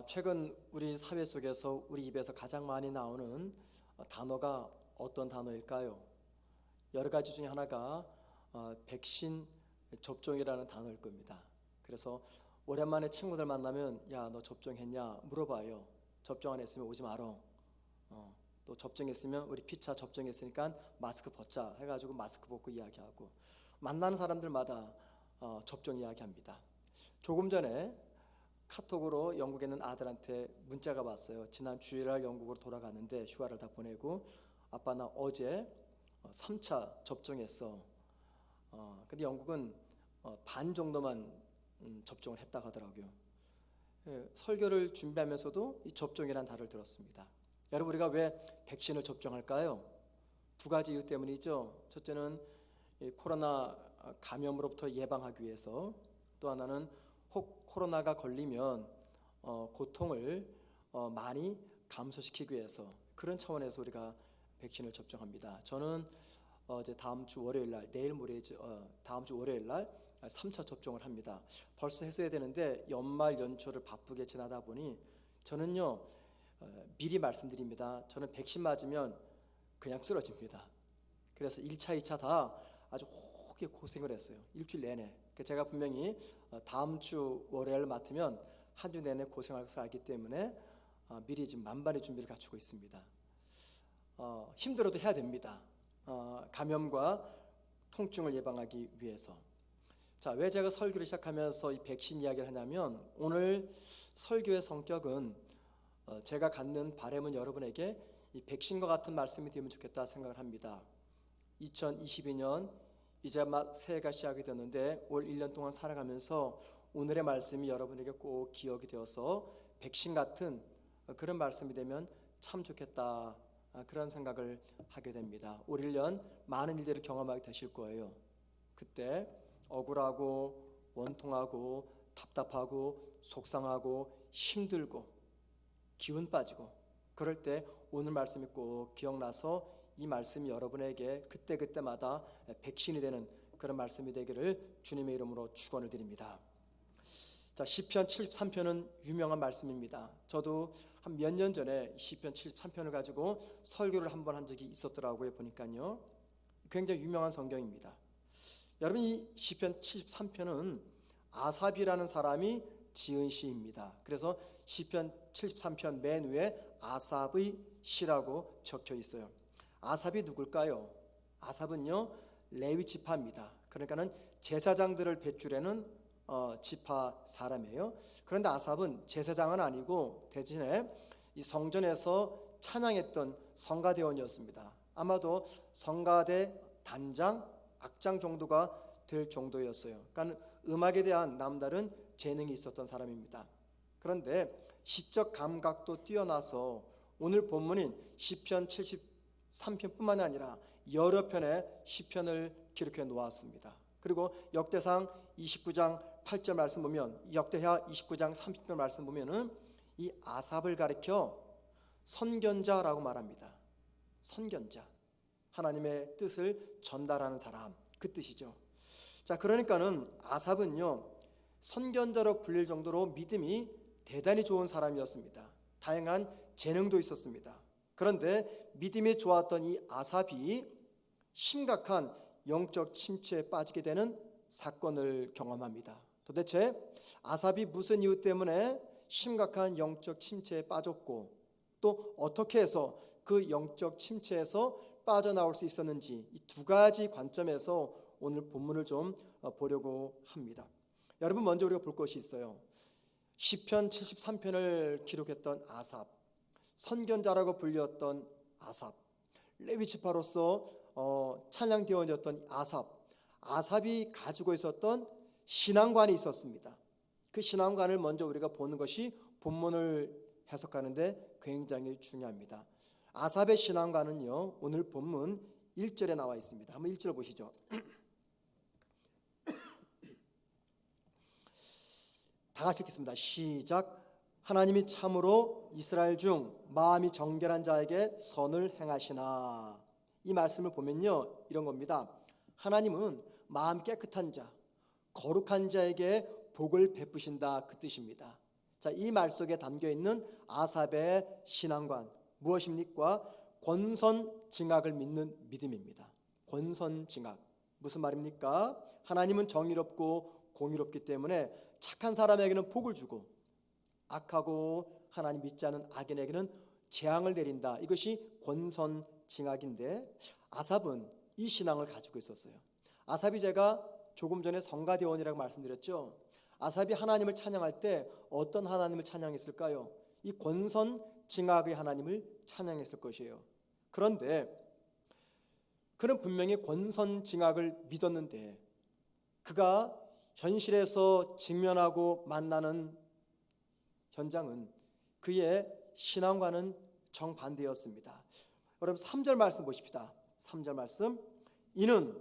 최근 우리 사회 속에서 우리 입에서 가장 많이 나오는 단어가 어떤 단어일까요? 여러 가지 중에 하나가 백신 접종이라는 단어일 겁니다. 그래서 오랜만에 친구들 만나면 야, 너 접종했냐 물어봐요. 접종 안 했으면 오지 마라. 또 접종했으면 우리 피차 접종했으니까 마스크 벗자 해가지고 마스크 벗고 이야기하고, 만나는 사람들마다 접종 이야기합니다. 조금 전에 카톡으로 영국에 있는 아들한테 문자가 왔어요. 지난 주일날 영국으로 돌아갔는데 휴가를 다 보내고, 아빠 나 어제 3차 접종했어. 근데 영국은 반 정도만 접종을 했다고 하더라고요. 설교를 준비하면서도 이 접종이라는 단어를 들었습니다. 여러분, 우리가 왜 백신을 접종할까요? 두 가지 이유 때문이죠. 첫째는 이 코로나 감염으로부터 예방하기 위해서, 또 하나는 혹 코로나가 걸리면 고통을 많이 감소시키기 위해서, 그런 차원에서 우리가 백신을 접종합니다. 저는 이제 다음 주 월요일 날, 내일 모레죠. 다음 주 월요일 날 3차 접종을 합니다. 벌써 했어야 되는데 연말 연초를 바쁘게 지나다 보니 저는요, 미리 말씀드립니다. 저는 백신 맞으면 그냥 쓰러집니다. 그래서 1차, 2차 다 아주 호하게 고생을 했어요. 일주일 내내. 제가 분명히 다음 주 월요일 맡으면 한 주 내내 고생할 것을 알기 때문에 미리 지금 만반의 준비를 갖추고 있습니다. 힘들어도 해야 됩니다. 감염과 통증을 예방하기 위해서. 자, 왜 제가 설교를 시작하면서 이 백신 이야기를 하냐면, 오늘 설교의 성격은 제가 갖는 바람은 여러분에게 이 백신과 같은 말씀이 되면 좋겠다 생각을 합니다. 2022년 이제 막 새해가 시작이 되는데 올 1년 동안 살아가면서 오늘의 말씀이 여러분에게 꼭 기억이 되어서 백신 같은 그런 말씀이 되면 참 좋겠다, 그런 생각을 하게 됩니다. 올 1년 많은 일들을 경험하게 되실 거예요. 그때 억울하고 원통하고 답답하고 속상하고 힘들고 기운 빠지고 그럴 때 오늘 말씀이 꼭 기억나서 이 말씀이 여러분에게 그때그때마다 백신이 되는 그런 말씀이 되기를 주님의 이름으로 축원을 드립니다. 자, 시편 73편은 유명한 말씀입니다. 저도 한 몇 년 전에 시편 73편을 가지고 설교를 한번 한 적이 있었더라고요. 보니까요, 굉장히 유명한 성경입니다. 여러분, 이 시편 73편은 아삽이라는 사람이 지은 시입니다. 그래서 시편 73편 맨 위에 아삽의 시라고 적혀 있어요. 아삽이 누굴까요? 아삽은요, 레위 지파입니다. 그러니까는 제사장들을 배출하는 지파 사람이에요. 그런데 아삽은 제사장은 아니고 대신에 이 성전에서 찬양했던 성가대원이었습니다. 아마도 성가대 단장, 악장 정도가 될 정도였어요. 그러니까 음악에 대한 남다른 재능이 있었던 사람입니다. 그런데 시적 감각도 뛰어나서 오늘 본문인 시편 73편뿐만 아니라 여러 편의 시편을 기록해 놓았습니다. 그리고 역대상 29장 8절 말씀 보면, 역대하 29장 30절 말씀 보면은 이 아삽을 가리켜 선견자라고 말합니다. 선견자, 하나님의 뜻을 전달하는 사람, 그 뜻이죠. 자, 그러니까는 아삽은요, 선견자로 불릴 정도로 믿음이 대단히 좋은 사람이었습니다. 다양한 재능도 있었습니다. 그런데 믿음이 좋았던 이 아삽이 심각한 영적 침체에 빠지게 되는 사건을 경험합니다. 도대체 아삽이 무슨 이유 때문에 심각한 영적 침체에 빠졌고, 또 어떻게 해서 그 영적 침체에서 빠져나올 수 있었는지, 이 두 가지 관점에서 오늘 본문을 좀 보려고 합니다. 여러분, 먼저 우리가 볼 것이 있어요. 시편 73편을 기록했던 아삽, 선견자라고 불렸던 아삽, 레위 지파로서 찬양대원이었던 아삽이 가지고 있었던 신앙관이 있었습니다. 그 신앙관을 먼저 우리가 보는 것이 본문을 해석하는데 굉장히 중요합니다. 아삽의 신앙관은요, 오늘 본문 1절에 나와 있습니다. 한번 1절 보시죠. 다 같이 읽겠습니다. 시작. 하나님이 참으로 이스라엘 중 마음이 정결한 자에게 선을 행하시나. 이 말씀을 보면요, 이런 겁니다. 하나님은 마음 깨끗한 자, 거룩한 자에게 복을 베푸신다 그 뜻입니다. 자, 이 말 속에 담겨 있는 아삽의 신앙관 무엇입니까? 권선징악을 믿는 믿음입니다. 권선징악 무슨 말입니까? 하나님은 정의롭고 공의롭기 때문에 착한 사람에게는 복을 주고 악하고 하나님 믿지 않은 악인에게는 재앙을 내린다. 이것이 권선징악인데 아삽은 이 신앙을 가지고 있었어요. 아삽이 제가 조금 전에 성가대원이라고 말씀드렸죠. 아삽이 하나님을 찬양할 때 어떤 하나님을 찬양했을까요? 이 권선징악의 하나님을 찬양했을 것이에요. 그런데 그는 분명히 권선징악을 믿었는데 그가 현실에서 직면하고 만나는 현장은 그의 신앙과는 정반대였습니다. 여러분 3절 말씀 보십시다. 3절 말씀, 이는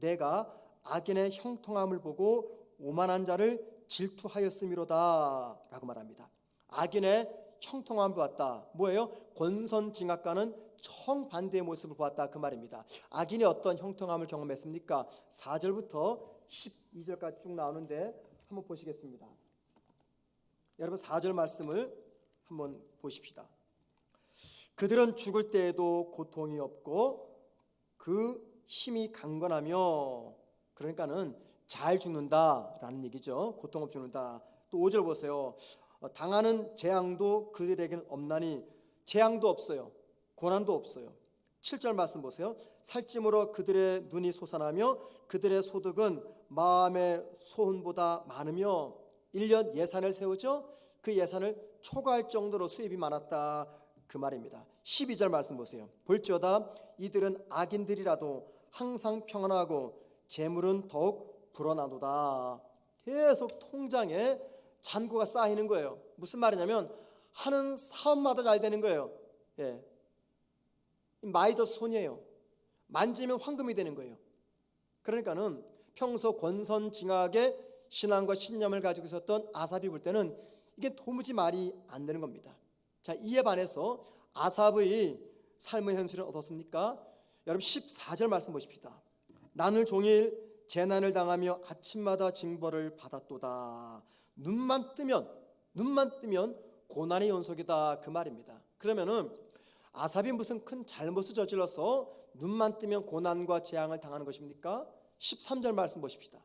내가 악인의 형통함을 보고 오만한 자를 질투하였음이로다 라고 말합니다. 악인의 형통함을 보았다. 뭐예요? 권선징악과는 정반대의 모습을 보았다 그 말입니다. 악인이 어떤 형통함을 경험했습니까? 4절부터 12절까지 쭉 나오는데 한번 보시겠습니다. 여러분 4절 말씀을 한번 보십시다. 그들은 죽을 때에도 고통이 없고 그 힘이 강건하며, 그러니까는 잘 죽는다라는 얘기죠. 고통 없이 죽는다. 또 5절 보세요. 당하는 재앙도 그들에게는 없나니, 재앙도 없어요. 고난도 없어요. 7절 말씀 보세요. 살찜으로 그들의 눈이 솟아나며 그들의 소득은 마음의 소원보다 많으며 1년 예산을 세우죠. 그 예산을 초과할 정도로 수입이 많았다 그 말입니다. 12절 말씀 보세요. 볼지어다 이들은 악인들이라도 항상 평안하고 재물은 더욱 불어나도다. 계속 통장에 잔고가 쌓이는 거예요. 무슨 말이냐면 하는 사업마다 잘 되는 거예요. 예. 마이더스 손이에요. 만지면 황금이 되는 거예요. 그러니까는 평소 권선징악의 신앙과 신념을 가지고 있었던 아삽이 볼 때는 이게 도무지 말이 안 되는 겁니다. 자, 이에 반해서 아삽의 삶의 현실은 어떻습니까? 여러분 14절 말씀 보십시다. 나늘 종일 재난을 당하며 아침마다 징벌을 받았도다. 눈만 뜨면 고난의 연속이다 그 말입니다. 그러면은 아삽이 무슨 큰 잘못을 저질러서 눈만 뜨면 고난과 재앙을 당하는 것입니까? 13절 말씀 보십시다.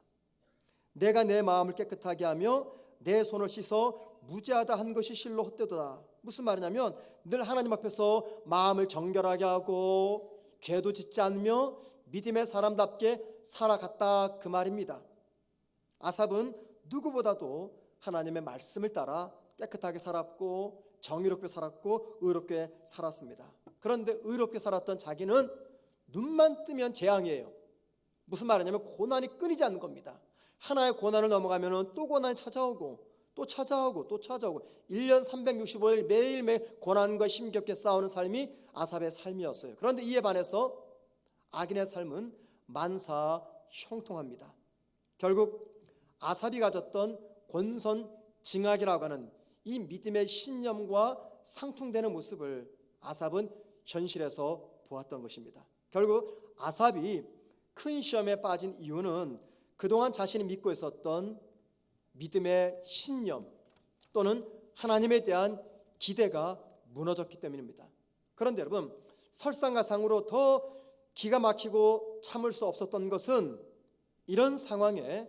내가 내 마음을 깨끗하게 하며 내 손을 씻어 무죄하다 한 것이 실로 헛되도다. 무슨 말이냐면 늘 하나님 앞에서 마음을 정결하게 하고 죄도 짓지 않으며 믿음의 사람답게 살아갔다 그 말입니다. 아삽은 누구보다도 하나님의 말씀을 따라 깨끗하게 살았고 정의롭게 살았고 의롭게 살았습니다. 그런데 의롭게 살았던 자기는 눈만 뜨면 재앙이에요. 무슨 말이냐면 고난이 끊이지 않는 겁니다. 하나의 고난을 넘어가면 또 고난이 찾아오고 또 찾아오고 또 찾아오고 1년 365일 매일매일 고난과 힘겹게 싸우는 삶이 아삽의 삶이었어요. 그런데 이에 반해서 악인의 삶은 만사 형통합니다. 결국 아삽이 가졌던 권선징악이라고 하는 이 믿음의 신념과 상충되는 모습을 아삽은 현실에서 보았던 것입니다. 결국 아삽이 큰 시험에 빠진 이유는 그동안 자신이 믿고 있었던 믿음의 신념 또는 하나님에 대한 기대가 무너졌기 때문입니다. 그런데 여러분 설상가상으로 더 기가 막히고 참을 수 없었던 것은 이런 상황에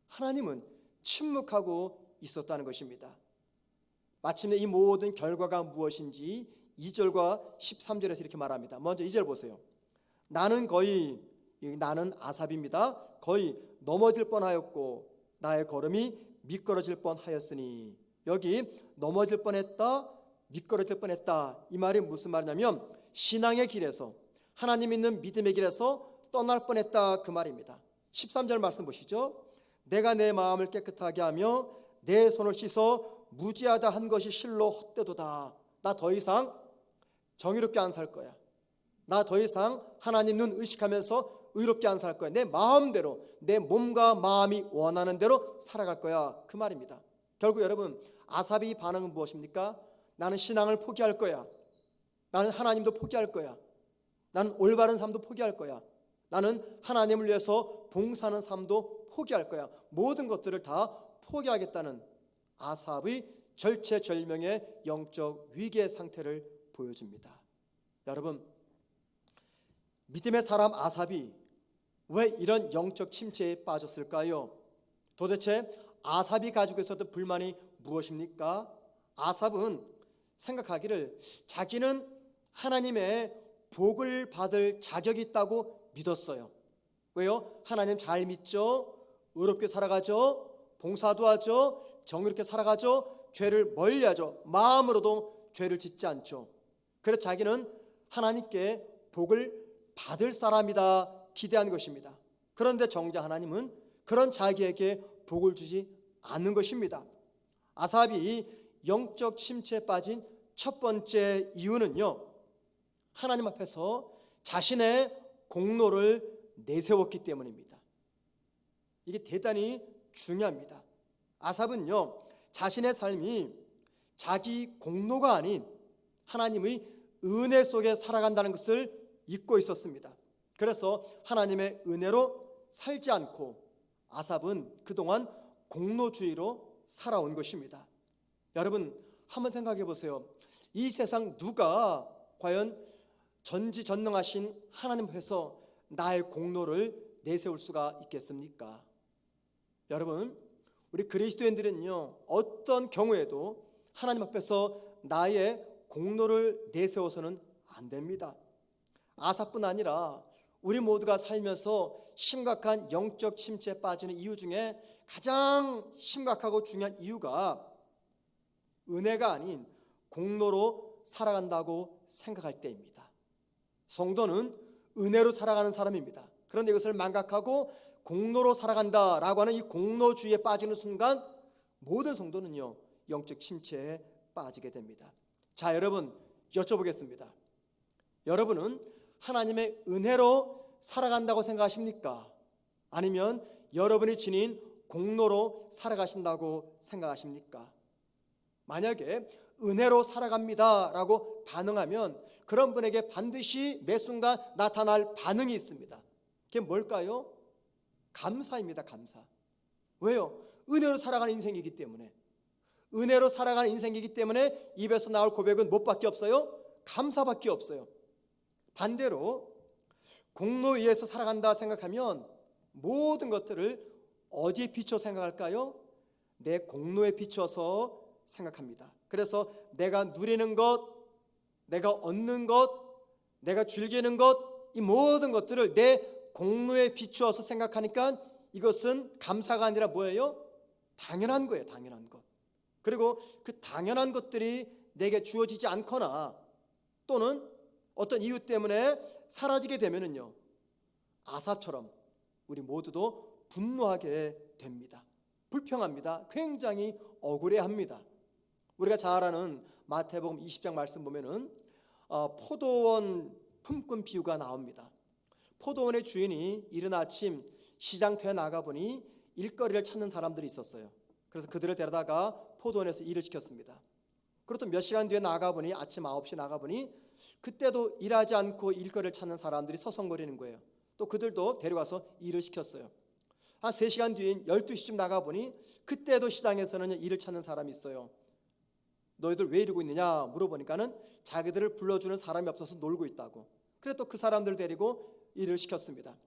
하나님은 침묵하고 있었다는 것입니다. 마침내 이 모든 결과가 무엇인지 2절과 13절에서 이렇게 말합니다. 먼저 2절 보세요. 나는 아삽입니다. 거의 넘어질 뻔하였고 나의 걸음이 미끄러질 뻔하였으니, 여기 넘어질 뻔했다, 미끄러질 뻔했다 이 말이 무슨 말이냐면 신앙의 길에서 하나님 있는 믿음의 길에서 떠날 뻔했다 그 말입니다. 13절 말씀 보시죠. 내가 내 마음을 깨끗하게 하며 내 손을 씻어 무지하다 한 것이 실로 헛되도다. 나 더 이상 정의롭게 안 살 거야. 나 더 이상 하나님 눈 의식하면서 의롭게 안 살 거야. 내 마음대로 내 몸과 마음이 원하는 대로 살아갈 거야 그 말입니다. 결국 여러분 아삽의 반응은 무엇입니까? 나는 신앙을 포기할 거야. 나는 하나님도 포기할 거야. 나는 올바른 삶도 포기할 거야. 나는 하나님을 위해서 봉사하는 삶도 포기할 거야. 모든 것들을 다 포기하겠다는 아삽의 절체절명의 영적 위기의 상태를 보여줍니다. 여러분, 믿음의 사람 아삽이 왜 이런 영적 침체에 빠졌을까요? 도대체 아삽이 가지고 있었던 불만이 무엇입니까? 아삽은 생각하기를 자기는 하나님의 복을 받을 자격이 있다고 믿었어요. 왜요? 하나님 잘 믿죠? 의롭게 살아가죠? 봉사도 하죠? 정의롭게 살아가죠? 죄를 멀리하죠. 마음으로도 죄를 짓지 않죠. 그래서 자기는 하나님께 복을 받을 사람이다 기대하는 것입니다. 그런데 정작 하나님은 그런 자기에게 복을 주지 않는 것입니다. 아삽이 영적 침체에 빠진 첫 번째 이유는요, 하나님 앞에서 자신의 공로를 내세웠기 때문입니다. 이게 대단히 중요합니다. 아삽은요, 자신의 삶이 자기 공로가 아닌 하나님의 은혜 속에 살아간다는 것을 잊고 있었습니다. 그래서 하나님의 은혜로 살지 않고 아삽은 그동안 공로주의로 살아온 것입니다. 여러분, 한번 생각해 보세요. 이 세상 누가 과연 전지전능하신 하나님 앞에서 나의 공로를 내세울 수가 있겠습니까? 여러분, 우리 그리스도인들은요, 어떤 경우에도 하나님 앞에서 나의 공로를 내세워서는 안 됩니다. 아삽뿐 아니라 우리 모두가 살면서 심각한 영적 침체에 빠지는 이유 중에 가장 심각하고 중요한 이유가 은혜가 아닌 공로로 살아간다고 생각할 때입니다. 성도는 은혜로 살아가는 사람입니다. 그런데 이것을 망각하고 공로로 살아간다라고 하는 이 공로주의에 빠지는 순간 모든 성도는요, 영적 침체에 빠지게 됩니다. 자, 여러분, 여쭤보겠습니다. 여러분은 하나님의 은혜로 살아간다고 생각하십니까? 아니면 여러분이 지닌 공로로 살아가신다고 생각하십니까? 만약에 은혜로 살아갑니다 라고 반응하면 그런 분에게 반드시 매 순간 나타날 반응이 있습니다. 그게 뭘까요? 감사입니다. 감사. 왜요? 은혜로 살아가는 인생이기 때문에. 은혜로 살아가는 인생이기 때문에 입에서 나올 고백은 뭐밖에 없어요? 감사밖에 없어요. 반대로 공로에 의해서 살아간다 생각하면 모든 것들을 어디에 비춰 생각할까요? 내 공로에 비춰서 생각합니다. 그래서 내가 누리는 것, 내가 얻는 것, 내가 즐기는 것, 이 모든 것들을 내 공로에 비추어서 생각하니까 이것은 감사가 아니라 뭐예요? 당연한 거예요. 당연한 것. 그리고 그 당연한 것들이 내게 주어지지 않거나 또는 어떤 이유 때문에 사라지게 되면은요, 아삽처럼 우리 모두도 분노하게 됩니다. 불평합니다. 굉장히 억울해합니다. 우리가 잘 아는 마태복음 20장 말씀 보면은 포도원 품꾼 비유가 나옵니다. 포도원의 주인이 이른 아침 시장터에 나가보니 일거리를 찾는 사람들이 있었어요. 그래서 그들을 데려다가 포도원에서 일을 시켰습니다. 그리고 또 몇 시간 뒤에 나가보니 아침 9시 나가보니 그때도 일하지 않고 일거리를 찾는 사람들이 서성거리는 거예요. 또 그들도 데려가서 일을 시켰어요. 한 3시간 뒤인 12시쯤 나가보니 그때도 시장에서는 일을 찾는 사람이 있어요. 너희들 왜 이러고 있느냐 물어보니까는 자기들을 불러주는 사람이 없어서 놀고 있다고. 그래 또 그 사람들을 데리고 일을 시켰습니다.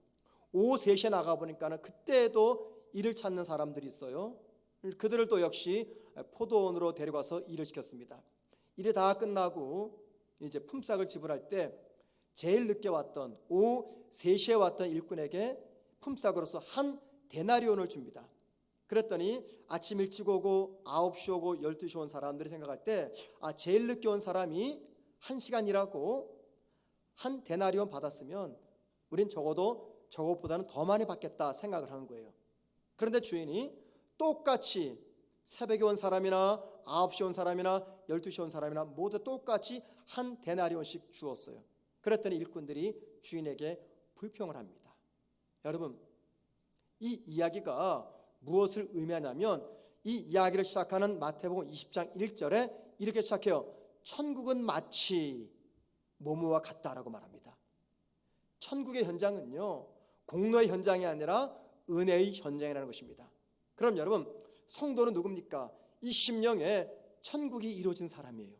오후 3시에 나가보니까는 그때도 일을 찾는 사람들이 있어요. 그들을 또 역시 포도원으로 데려가서 일을 시켰습니다. 일이 다 끝나고 이제 품삯을 지불할 때 제일 늦게 왔던 오후 3시에 왔던 일꾼에게 품삯으로서 한 데나리온을 줍니다. 그랬더니 아침 일찍 오고 9시 오고 12시 온 사람들이 생각할 때 제일 늦게 온 사람이 1시간 일하고 한 데나리온 받았으면 우린 적어도 저것보다는 더 많이 받겠다 생각을 하는 거예요. 그런데 주인이 똑같이 새벽에 온 사람이나 9시 온 사람이나 12시 온 사람이나 모두 똑같이 한 데나리온씩 주었어요. 그랬더니 일꾼들이 주인에게 불평을 합니다. 여러분, 이 이야기가 무엇을 의미하냐면 이 이야기를 시작하는 마태복음 20장 1절에 이렇게 시작해요. 천국은 마치 뭐뭐와 같다라고 말합니다. 천국의 현장은요, 공로의 현장이 아니라 은혜의 현장이라는 것입니다. 그럼 여러분, 성도는 누굽니까? 이 심령에 천국이 이루어진 사람이에요.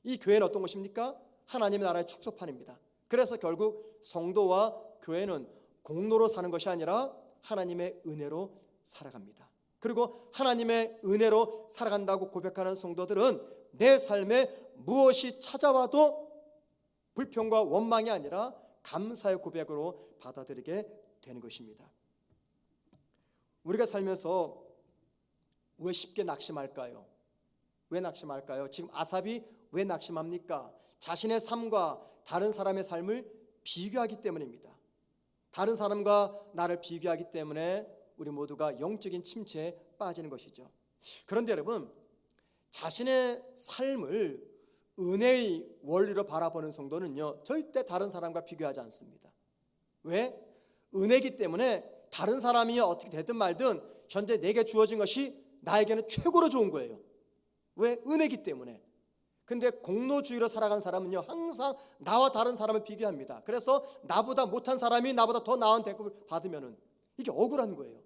이 교회는 어떤 것입니까? 하나님의 나라의 축소판입니다. 그래서 결국 성도와 교회는 공로로 사는 것이 아니라 하나님의 은혜로 살아갑니다. 그리고 하나님의 은혜로 살아간다고 고백하는 성도들은 내 삶에 무엇이 찾아와도 불평과 원망이 아니라 감사의 고백으로 받아들이게 되는 것입니다. 우리가 살면서 왜 쉽게 낙심할까요? 왜 낙심할까요? 지금 아삽이 왜 낙심합니까? 자신의 삶과 다른 사람의 삶을 비교하기 때문입니다. 다른 사람과 나를 비교하기 때문에 우리 모두가 영적인 침체에 빠지는 것이죠. 그런데 여러분, 자신의 삶을 은혜의 원리로 바라보는 성도는요, 절대 다른 사람과 비교하지 않습니다. 왜? 은혜이기 때문에 다른 사람이 어떻게 되든 말든 현재 내게 주어진 것이 나에게는 최고로 좋은 거예요. 왜? 은혜이기 때문에. 근데 공로주의로 살아가는 사람은요, 항상 나와 다른 사람을 비교합니다. 그래서 나보다 못한 사람이 나보다 더 나은 대접을 받으면은 이게 억울한 거예요.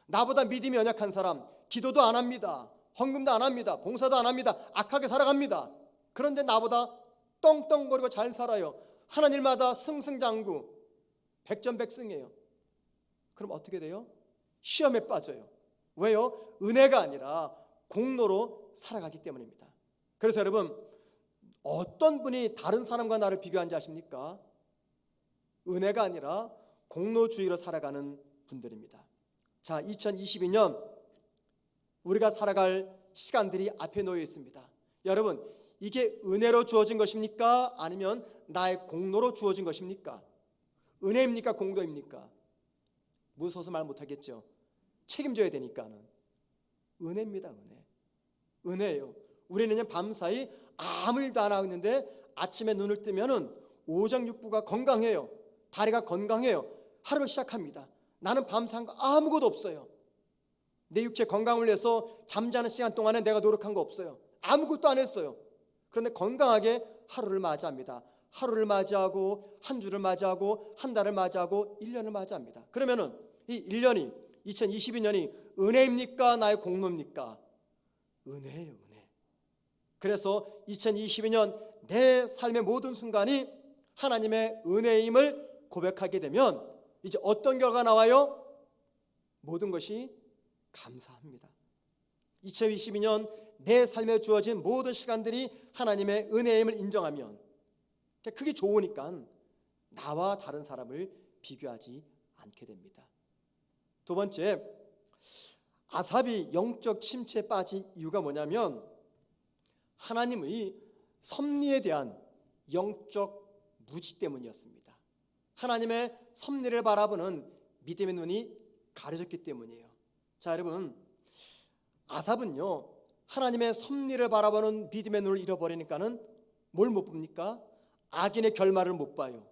나보다 믿음이 연약한 사람, 기도도 안 합니다. 헌금도 안 합니다. 봉사도 안 합니다. 악하게 살아갑니다. 그런데 나보다 떵떵거리고 잘 살아요. 하는 일마다 승승장구, 백전백승이에요. 그럼 어떻게 돼요? 시험에 빠져요. 왜요? 은혜가 아니라 공로로 살아가기 때문입니다. 그래서 여러분, 어떤 분이 다른 사람과 나를 비교한지 아십니까? 은혜가 아니라 공로주의로 살아가는 분들입니다. 자, 2022년 우리가 살아갈 시간들이 앞에 놓여 있습니다. 여러분, 이게 은혜로 주어진 것입니까? 아니면 나의 공로로 주어진 것입니까? 은혜입니까? 공로입니까? 무서워서 말 못하겠죠. 책임져야 되니까는. 은혜입니다. 은혜예요. 우리는 밤사이 아무 일도 안 하고 있는데 아침에 눈을 뜨면은 오장육부가 건강해요. 다리가 건강해요. 하루를 시작합니다. 나는 밤샌 거 아무것도 없어요. 내 육체 건강을 위해서 잠자는 시간 동안에 내가 노력한 거 없어요. 아무것도 안 했어요. 그런데 건강하게 하루를 맞이합니다. 하루를 맞이하고 한 주를 맞이하고 한 달을 맞이하고 1년을 맞이합니다. 그러면은 이 1년이 2022년이 은혜입니까? 나의 공로입니까? 은혜예요. 은혜. 그래서 2022년 내 삶의 모든 순간이 하나님의 은혜임을 고백하게 되면 이제 어떤 결과가 나와요? 모든 것이 감사합니다. 2022년 내 삶에 주어진 모든 시간들이 하나님의 은혜임을 인정하면 그게 좋으니까 나와 다른 사람을 비교하지 않게 됩니다. 두 번째, 아삽이 영적 침체에 빠진 이유가 뭐냐면 하나님의 섭리에 대한 영적 무지 때문이었습니다. 하나님의 섭리를 바라보는 믿음의 눈이 가려졌기 때문이에요. 자, 여러분, 아삽은요, 하나님의 섭리를 바라보는 믿음의 눈을 잃어버리니까는 뭘 못 봅니까? 악인의 결말을 못 봐요.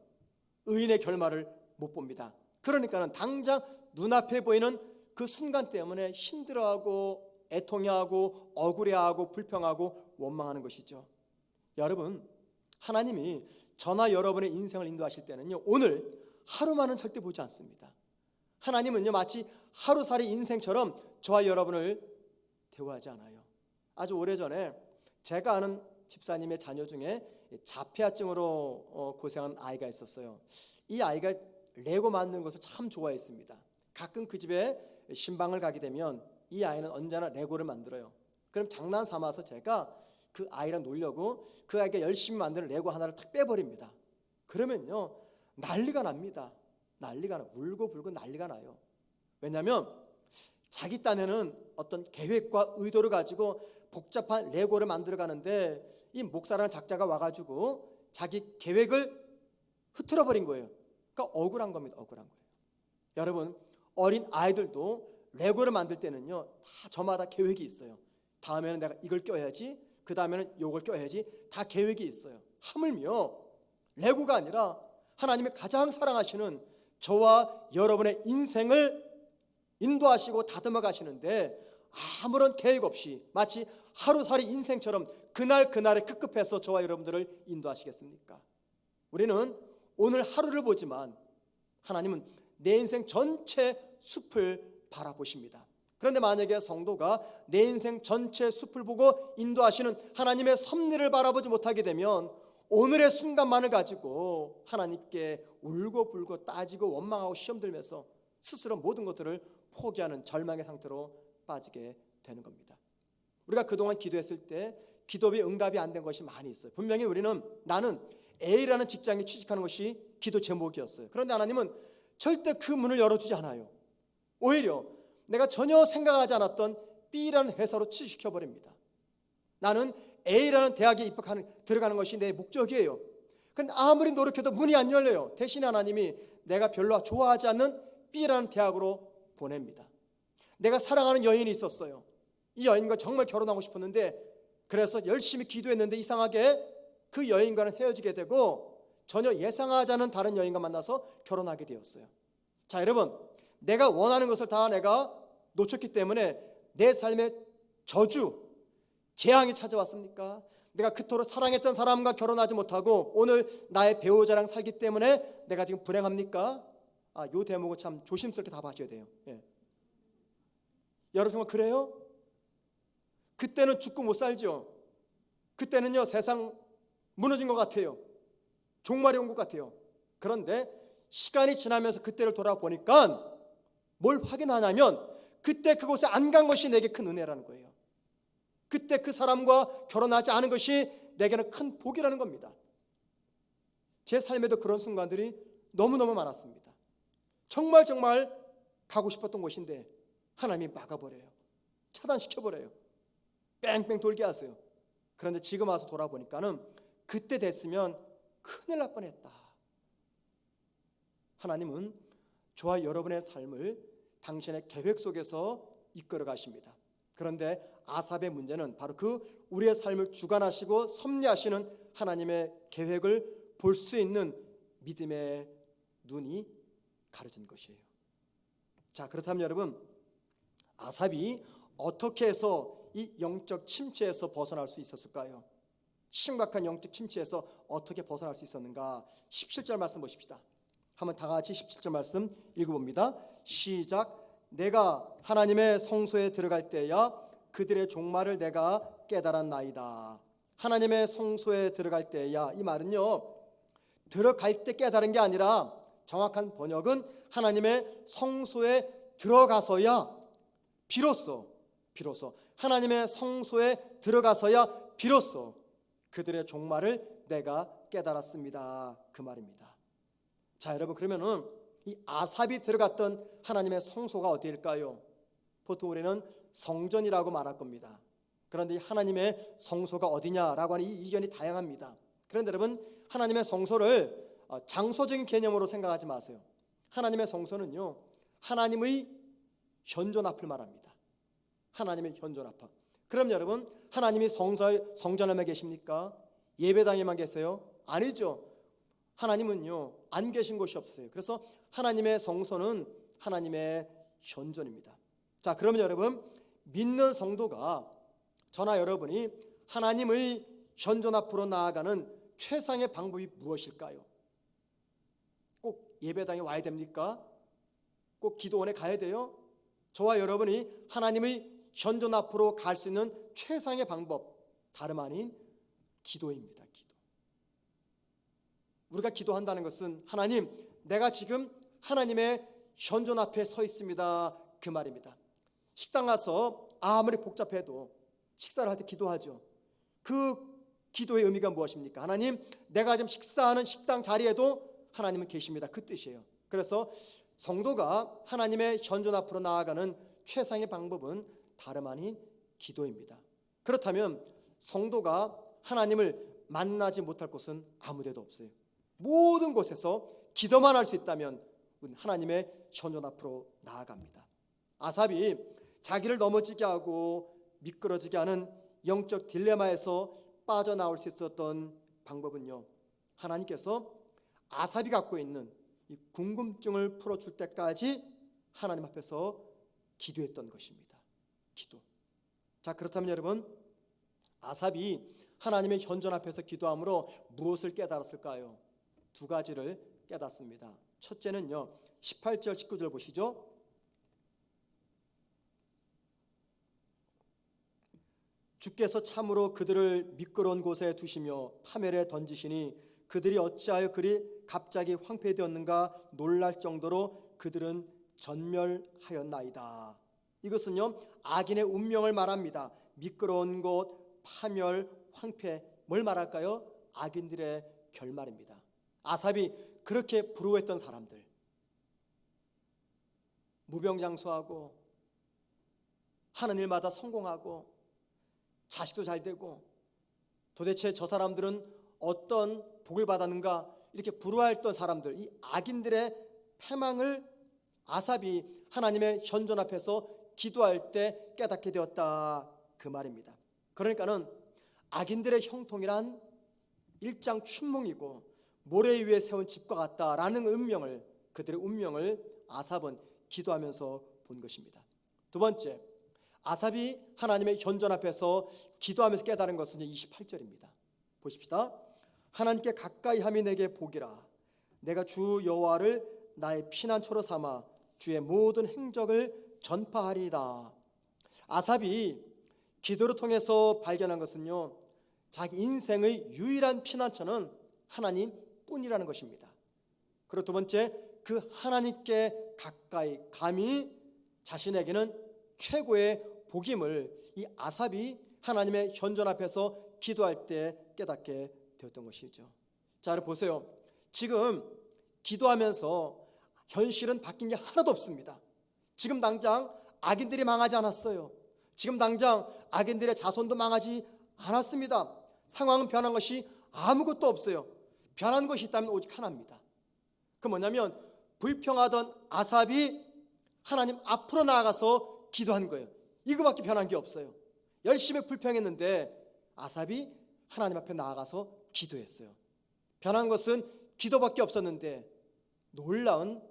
의인의 결말을 못 봅니다. 그러니까는 당장 눈앞에 보이는 그 순간 때문에 힘들어하고 애통해하고 억울해하고 불평하고 원망하는 것이죠. 여러분, 하나님이 저나 여러분의 인생을 인도하실 때는요, 오늘 하루만은 절대 보지 않습니다. 하나님은요, 마치 하루살이 인생처럼 저와 여러분을 대우하지 않아요. 아주 오래전에 제가 아는 집사님의 자녀 중에 자폐아증으로 고생한 아이가 있었어요. 이 아이가 레고 만드는 것을 참 좋아했습니다. 가끔 그 집에 신방을 가게 되면 이 아이는 언제나 레고를 만들어요. 그럼 장난 삼아서 제가 그 아이랑 놀려고 그 아이가 열심히 만드는 레고 하나를 탁 빼버립니다. 그러면요, 난리가 납니다. 난리가 나, 울고불고 난리가 나요. 왜냐하면 자기 딴에는 어떤 계획과 의도를 가지고 복잡한 레고를 만들어 가는데 이 목사라는 작자가 와가지고 자기 계획을 흐트러버린 거예요. 그러니까 억울한 겁니다. 억울한 거예요. 여러분, 어린 아이들도 레고를 만들 때는요, 다 저마다 계획이 있어요. 다음에는 내가 이걸 껴야지, 그 다음에는 이걸 껴야지, 다 계획이 있어요. 하물며 레고가 아니라 하나님이 가장 사랑하시는 저와 여러분의 인생을 인도하시고 다듬어 가시는데 아무런 계획 없이 마치 하루살이 인생처럼 그날그날에 급급해서 저와 여러분들을 인도하시겠습니까? 우리는 오늘 하루를 보지만 하나님은 내 인생 전체 숲을 바라보십니다. 그런데 만약에 성도가 내 인생 전체 숲을 보고 인도하시는 하나님의 섭리를 바라보지 못하게 되면 오늘의 순간만을 가지고 하나님께 울고불고 따지고 원망하고 시험 들면서 스스로 모든 것들을 포기하는 절망의 상태로 빠지게 되는 겁니다. 우리가 그동안 기도했을 때 기도의 응답이 안 된 것이 많이 있어요. 분명히 나는 A라는 직장에 취직하는 것이 기도 제목이었어요. 그런데 하나님은 절대 그 문을 열어주지 않아요. 오히려 내가 전혀 생각하지 않았던 B라는 회사로 취직시켜버립니다. 나는 A라는 대학에 들어가는 것이 내 목적이에요. 그런데 아무리 노력해도 문이 안 열려요. 대신에 하나님이 내가 별로 좋아하지 않는 B라는 대학으로 보냅니다. 내가 사랑하는 여인이 있었어요. 이 여인과 정말 결혼하고 싶었는데 그래서 열심히 기도했는데 이상하게 그 여인과는 헤어지게 되고 전혀 예상하지 않은 다른 여인과 만나서 결혼하게 되었어요. 자, 여러분, 내가 원하는 것을 다 내가 놓쳤기 때문에 내 삶에 저주, 재앙이 찾아왔습니까? 내가 그토록 사랑했던 사람과 결혼하지 못하고 오늘 나의 배우자랑 살기 때문에 내가 지금 불행합니까? 요 대목을 참 조심스럽게 답하셔야 돼요. 예. 여러분 정말 그래요? 그때는 죽고 못 살죠. 그때는요 세상 무너진 것 같아요. 종말이 온 것 같아요. 그런데 시간이 지나면서 그때를 돌아보니까 뭘 확인하냐면 그때 그곳에 안 간 것이 내게 큰 은혜라는 거예요. 그때 그 사람과 결혼하지 않은 것이 내게는 큰 복이라는 겁니다. 제 삶에도 그런 순간들이 너무너무 많았습니다. 정말 가고 싶었던 곳인데 하나님이 막아버려요. 차단시켜버려요. 뺑뺑 돌게 하세요. 그런데 지금 와서 돌아보니까는 그때 됐으면 큰일 날 뻔했다. 하나님은 저와 여러분의 삶을 당신의 계획 속에서 이끌어 가십니다. 그런데 아삽의 문제는 바로 그 우리의 삶을 주관하시고 섭리하시는 하나님의 계획을 볼 수 있는 믿음의 눈이 가려진 것이에요. 자, 그렇다면 여러분, 아삽이 어떻게 해서 이 영적 침체에서 벗어날 수 있었을까요? 심각한 영적 침체에서 어떻게 벗어날 수 있었는가? 17절 말씀 보십시다. 한번 다 같이 17절 말씀 읽어봅니다. 시작. 내가 하나님의 성소에 들어갈 때야 그들의 종말을 내가 깨달았나이다. 하나님의 성소에 들어갈 때야, 이 말은요 들어갈 때 깨달은 게 아니라 정확한 번역은 하나님의 성소에 들어가서야 비로소 하나님의 성소에 들어가서야 비로소 그들의 종말을 내가 깨달았습니다. 그 말입니다. 자, 여러분, 그러면은 이 아삽이 들어갔던 하나님의 성소가 어디일까요? 보통 우리는 성전이라고 말할 겁니다. 그런데 이 하나님의 성소가 어디냐라고 하는 이 이견이 다양합니다. 그런데 여러분, 하나님의 성소를 장소적인 개념으로 생각하지 마세요. 하나님의 성소는요 하나님의 현존 앞을 말합니다. 하나님의 현존 앞. 그럼 여러분, 하나님이 성전에만 계십니까? 예배당에만 계세요? 아니죠. 하나님은요 안 계신 곳이 없어요. 그래서 하나님의 성소는 하나님의 현존입니다. 자, 그러면 여러분, 믿는 성도가, 저나 여러분이 하나님의 현존 앞으로 나아가는 최상의 방법이 무엇일까요? 꼭 예배당에 와야 됩니까? 꼭 기도원에 가야 돼요? 저와 여러분이 하나님의 현존 앞으로 갈 수 있는 최상의 방법, 다름 아닌 기도입니다. 기도. 우리가 기도한다는 것은 하나님, 내가 지금 하나님의 현존 앞에 서 있습니다, 그 말입니다. 식당 가서 아무리 복잡해도 식사를 할 때 기도하죠. 그 기도의 의미가 무엇입니까? 하나님, 내가 지금 식사하는 식당 자리에도 하나님은 계십니다, 그 뜻이에요. 그래서 성도가 하나님의 현존 앞으로 나아가는 최상의 방법은 다름 아닌 기도입니다. 그렇다면 성도가 하나님을 만나지 못할 곳은 아무 데도 없어요. 모든 곳에서 기도만 할 수 있다면 하나님의 현존 앞으로 나아갑니다. 아삽이 자기를 넘어지게 하고 미끄러지게 하는 영적 딜레마에서 빠져나올 수 있었던 방법은요, 하나님께서 아삽이 갖고 있는 이 궁금증을 풀어줄 때까지 하나님 앞에서 기도했던 것입니다. 기도. 자, 그렇다면 여러분, 아삽이 하나님의 현존 앞에서 기도함으로 무엇을 깨달았을까요? 두 가지를 깨닫습니다. 첫째는요, 18절 19절 보시죠. 주께서 참으로 그들을 미끄러운 곳에 두시며 파멸에 던지시니 그들이 어찌하여 그리 갑자기 황폐되었는가 놀랄 정도로 그들은 전멸하였나이다. 이것은요, 악인의 운명을 말합니다. 미끄러운 곳, 파멸, 황폐, 뭘 말할까요? 악인들의 결말입니다. 아삽이 그렇게 부러워했던 사람들, 무병장수하고 하는 일마다 성공하고 자식도 잘 되고, 도대체 저 사람들은 어떤 복을 받았는가 이렇게 부러워했던 사람들, 이 악인들의 패망을 아삽이 하나님의 현존 앞에서 기도할 때 깨닫게 되었다, 그 말입니다. 그러니까는 악인들의 형통이란 일장 춘몽이고 모래 위에 세운 집과 같다라는 운명을, 그들의 운명을 아삽은 기도하면서 본 것입니다. 두 번째, 아삽이 하나님의 현존 앞에서 기도하면서 깨달은 것은 28절입니다. 보십시다. 하나님께 가까이 함이 내게 복이라. 내가 주 여호와를 나의 피난처로 삼아 주의 모든 행적을 전파하리이다. 아삽이 기도를 통해서 발견한 것은요, 자기 인생의 유일한 피난처는 하나님뿐이라는 것입니다. 그리고 두 번째, 그 하나님께 가까이 감이 자신에게는 최고의 복임을 이 아삽이 하나님의 현존 앞에서 기도할 때 깨닫게 되었던 것이죠. 자, 여러분 보세요. 지금 기도하면서 현실은 바뀐 게 하나도 없습니다. 지금 당장 악인들이 망하지 않았어요. 지금 당장 악인들의 자손도 망하지 않았습니다. 상황은 변한 것이 아무것도 없어요. 변한 것이 있다면 오직 하나입니다. 그 뭐냐면 불평하던 아삽이 하나님 앞으로 나아가서 기도한 거예요. 이거밖에 변한 게 없어요. 열심히 불평했는데 아삽이 하나님 앞에 나아가서 기도했어요. 변한 것은 기도밖에 없었는데 놀라운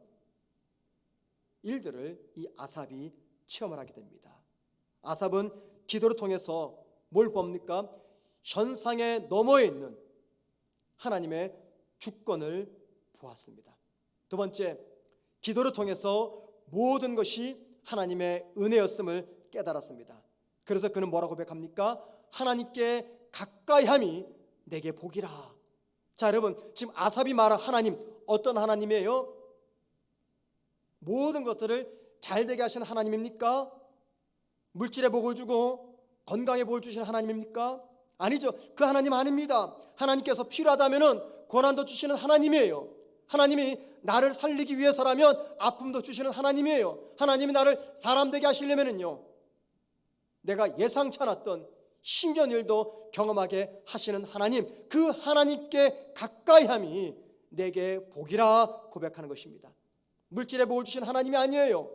일들을 이 아삽이 체험을 하게 됩니다. 아삽은 기도를 통해서 뭘 봅니까? 현상의 너머에 있는 하나님의 주권을 보았습니다. 두 번째, 기도를 통해서 모든 것이 하나님의 은혜였음을 깨달았습니다. 그래서 그는 뭐라고 고백합니까? 하나님께 가까이함이 내게 복이라. 자, 여러분, 지금 아삽이 말한 하나님, 어떤 하나님이에요? 모든 것들을 잘되게 하시는 하나님입니까? 물질의 복을 주고 건강의 복을 주시는 하나님입니까? 아니죠. 그 하나님 아닙니다. 하나님께서 필요하다면 고난도 주시는 하나님이에요. 하나님이 나를 살리기 위해서라면 아픔도 주시는 하나님이에요. 하나님이 나를 사람 되게 하시려면요, 내가 예상치 않았던 신기한 일도 경험하게 하시는 하나님, 그 하나님께 가까이함이 내게 복이라 고백하는 것입니다. 물질의 복을 주시는 하나님이 아니에요.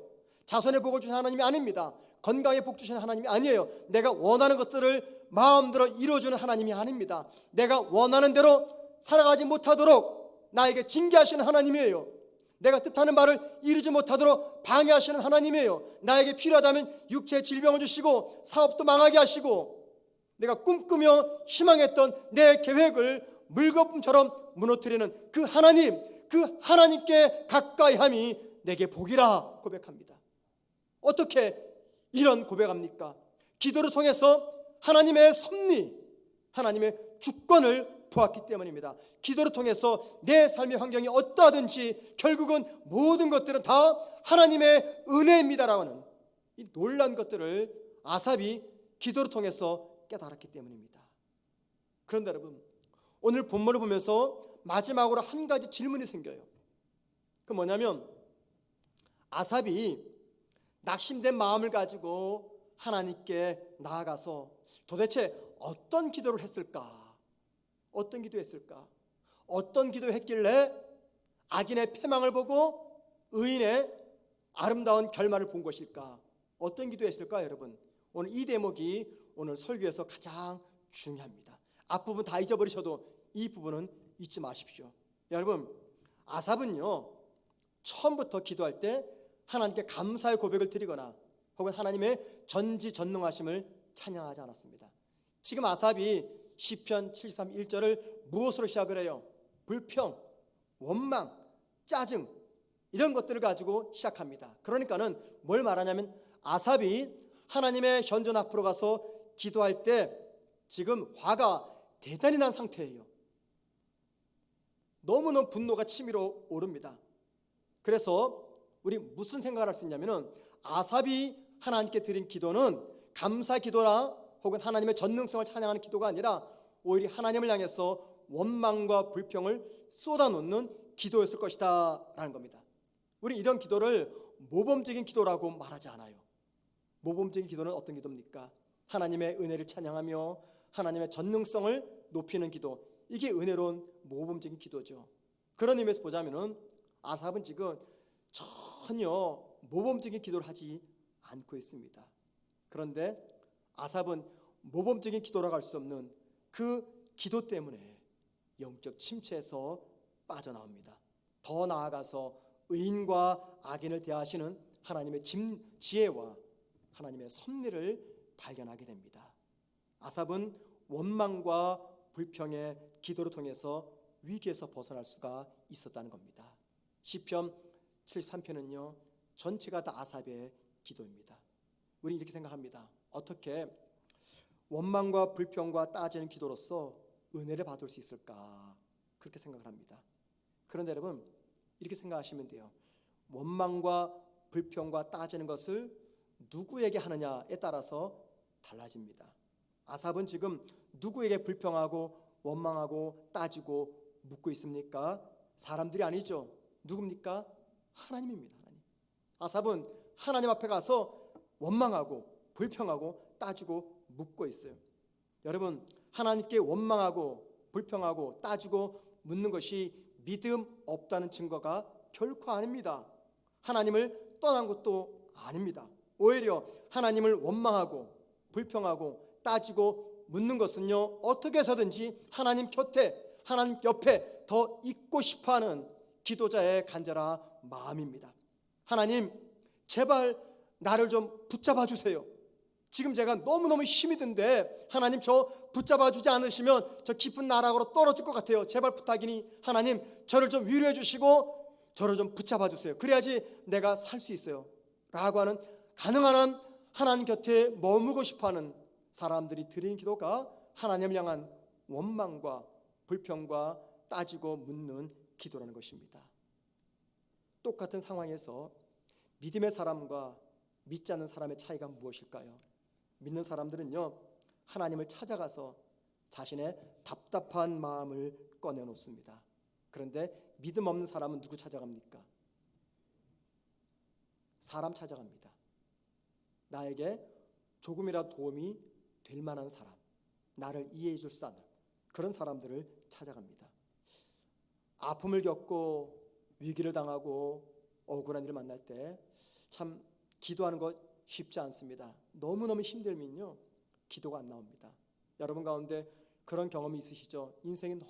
자손의 복을 주시는 하나님이 아닙니다. 건강의 복 주시는 하나님이 아니에요. 내가 원하는 것들을 마음대로 이루어주는 하나님이 아닙니다. 내가 원하는 대로 살아가지 못하도록 나에게 징계하시는 하나님이에요. 내가 뜻하는 바를 이루지 못하도록 방해하시는 하나님이에요. 나에게 필요하다면 육체의 질병을 주시고 사업도 망하게 하시고 내가 꿈꾸며 희망했던 내 계획을 물거품처럼 무너뜨리는 그 하나님, 그 하나님께 가까이함이 내게 복이라 고백합니다. 어떻게 이런 고백합니까? 기도를 통해서 하나님의 섭리, 하나님의 주권을 보았기 때문입니다. 기도를 통해서 내 삶의 환경이 어떠하든지 결국은 모든 것들은 다 하나님의 은혜입니다라는 이 놀라운 것들을 아삽이 기도를 통해서 깨달았기 때문입니다. 그런데 여러분, 오늘 본문을 보면서 마지막으로 한 가지 질문이 생겨요. 그 뭐냐면 아삽이 낙심된 마음을 가지고 하나님께 나아가서 도대체 어떤 기도를 했을까? 어떤 기도했을까? 어떤 기도했길래 악인의 패망을 보고 의인의 아름다운 결말을 본 것일까? 어떤 기도했을까, 여러분? 오늘 이 대목이 오늘 설교에서 가장 중요합니다. 앞부분 다 잊어버리셔도 이 부분은 잊지 마십시오. 여러분, 아삽은요, 처음부터 기도할 때 하나님께 감사의 고백을 드리거나 혹은 하나님의 전지전능하심을 찬양하지 않았습니다. 지금 아삽이 시편 73 1절을 무엇으로 시작을 해요? 불평, 원망, 짜증, 이런 것들을 가지고 시작합니다. 그러니까는 뭘 말하냐면 아삽이 하나님의 현존 앞으로 가서 기도할 때 지금 화가 대단히 난 상태예요. 너무너무 분노가 치밀어 오릅니다. 그래서 우리 무슨 생각을 할 수 있냐면은 아삽이 하나님께 드린 기도는 감사 기도나 혹은 하나님의 전능성을 찬양하는 기도가 아니라 오히려 하나님을 향해서 원망과 불평을 쏟아놓는 기도였을 것이다 라는 겁니다. 우리 이런 기도를 모범적인 기도라고 말하지 않아요. 모범적인 기도는 어떤 기도입니까? 하나님의 은혜를 찬양하며 하나님의 전능성을 높이는 기도, 이게 은혜로운 모범적인 기도죠. 그런 의미에서 보자면은 아삽은 지금 전혀 모범적인 기도를 하지 않고 있습니다. 그런데 아삽은 모범적인 기도라고 할 수 없는 그 기도 때문에 영적 침체에서 빠져나옵니다. 더 나아가서 의인과 악인을 대하시는 하나님의 지혜와 하나님의 섭리를 발견하게 됩니다. 아삽은 원망과 불평의 기도를 통해서 위기에서 벗어날 수가 있었다는 겁니다. 시편 73편은요 전체가 다 아삽의 기도입니다. 우리 이렇게 생각합니다. 어떻게 원망과 불평과 따지는 기도로서 은혜를 받을 수 있을까? 그렇게 생각을 합니다. 그런데 여러분 이렇게 생각하시면 돼요. 원망과 불평과 따지는 것을 누구에게 하느냐에 따라서 달라집니다. 아삽은 지금 누구에게 불평하고 원망하고 따지고 묻고 있습니까? 사람들이 아니죠. 누굽니까? 하나님입니다. 하나님. 아삽은 하나님 앞에 가서 원망하고 불평하고 따지고 묻고 있어요. 여러분 하나님께 원망하고 불평하고 따지고 묻는 것이 믿음 없다는 증거가 결코 아닙니다. 하나님을 떠난 것도 아닙니다. 오히려 하나님을 원망하고 불평하고 따지고 묻는 것은요 어떻게 해서든지 하나님 곁에 하나님 옆에 더 있고 싶어하는 기도자의 간절한 마음입니다. 하나님 제발 나를 좀 붙잡아 주세요. 지금 제가 너무너무 힘이 든데 하나님 저 붙잡아 주지 않으시면 저 깊은 나락으로 떨어질 것 같아요. 제발 부탁이니 하나님 저를 좀 위로해 주시고 저를 좀 붙잡아 주세요. 그래야지 내가 살 수 있어요 라고 하는 가능한 한 하나님 곁에 머무고 싶어하는 사람들이 드리는 기도가 하나님을 향한 원망과 불평과 따지고 묻는 기도라는 것입니다. 똑같은 상황에서 믿음의 사람과 믿지 않는 사람의 차이가 무엇일까요? 믿는 사람들은요 하나님을 찾아가서 자신의 답답한 마음을 꺼내놓습니다. 그런데 믿음 없는 사람은 누구 찾아갑니까? 사람 찾아갑니다. 나에게 조금이라도 도움이 될 만한 사람, 나를 이해해 줄 사람, 그런 사람들을 찾아갑니다. 아픔을 겪고 위기를 당하고 억울한 일을 만날 때 참 기도하는 것 쉽지 않습니다. 너무너무 힘들면요 기도가 안 나옵니다. 여러분 가운데 그런 경험이 있으시죠? 인생이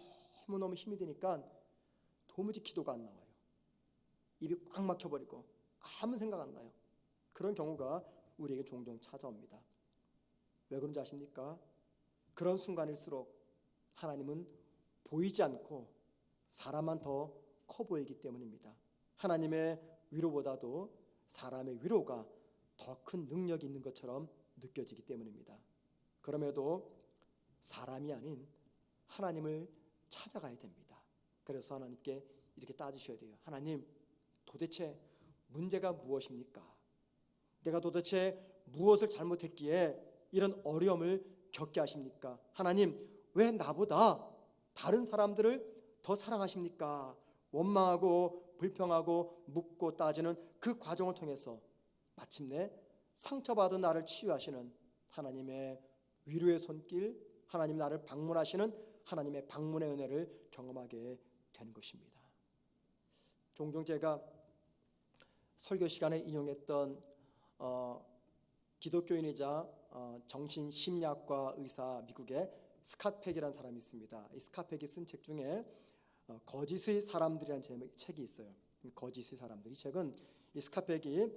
너무너무 힘이 드니까 도무지 기도가 안 나와요. 입이 꽉 막혀버리고 아무 생각 안 나요. 그런 경우가 우리에게 종종 찾아옵니다. 왜 그런지 아십니까? 그런 순간일수록 하나님은 보이지 않고 사람만 더 커 보이기 때문입니다. 하나님의 위로보다도 사람의 위로가 더 큰 능력이 있는 것처럼 느껴지기 때문입니다. 그럼에도 사람이 아닌 하나님을 찾아가야 됩니다. 그래서 하나님께 이렇게 따지셔야 돼요. 하나님 도대체 문제가 무엇입니까? 내가 도대체 무엇을 잘못했기에 이런 어려움을 겪게 하십니까? 하나님 왜 나보다 다른 사람들을 더 사랑하십니까? 원망하고 불평하고 묻고 따지는 그 과정을 통해서 마침내 상처받은 나를 치유하시는 하나님의 위로의 손길, 하나님 나를 방문하시는 하나님의 방문의 은혜를 경험하게 되는 것입니다. 종종 제가 설교 시간에 인용했던 기독교인이자 정신심리학과 의사 미국의 스캇 팩이라는 사람이 있습니다. 이 스캇 팩이 쓴 책 중에 거짓의 사람들이라는 책이 있어요. 거짓의 사람들. 이 책은 이 스캇 팩이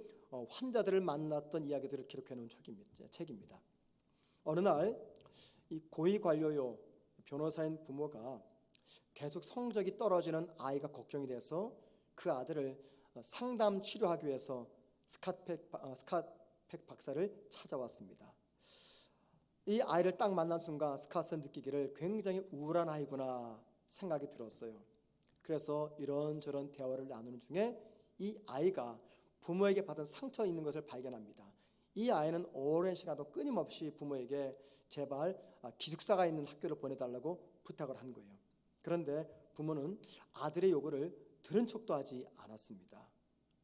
환자들을 만났던 이야기들을 기록해 놓은 책입니다. 어느 날 이 고위 관료요 변호사인 부모가 계속 성적이 떨어지는 아이가 걱정이 돼서 그 아들을 상담 치료하기 위해서 스캇 팩 박사를 찾아왔습니다. 이 아이를 딱 만난 순간 스캇은 느끼기를 굉장히 우울한 아이구나 생각이 들었어요. 그래서 이런저런 대화를 나누는 중에 이 아이가 부모에게 받은 상처 있는 것을 발견합니다. 이 아이는 오랜 시간 동안 끊임없이 부모에게 제발 기숙사가 있는 학교를 보내달라고 부탁을 한 거예요. 그런데 부모는 아들의 요구를 들은 척도 하지 않았습니다.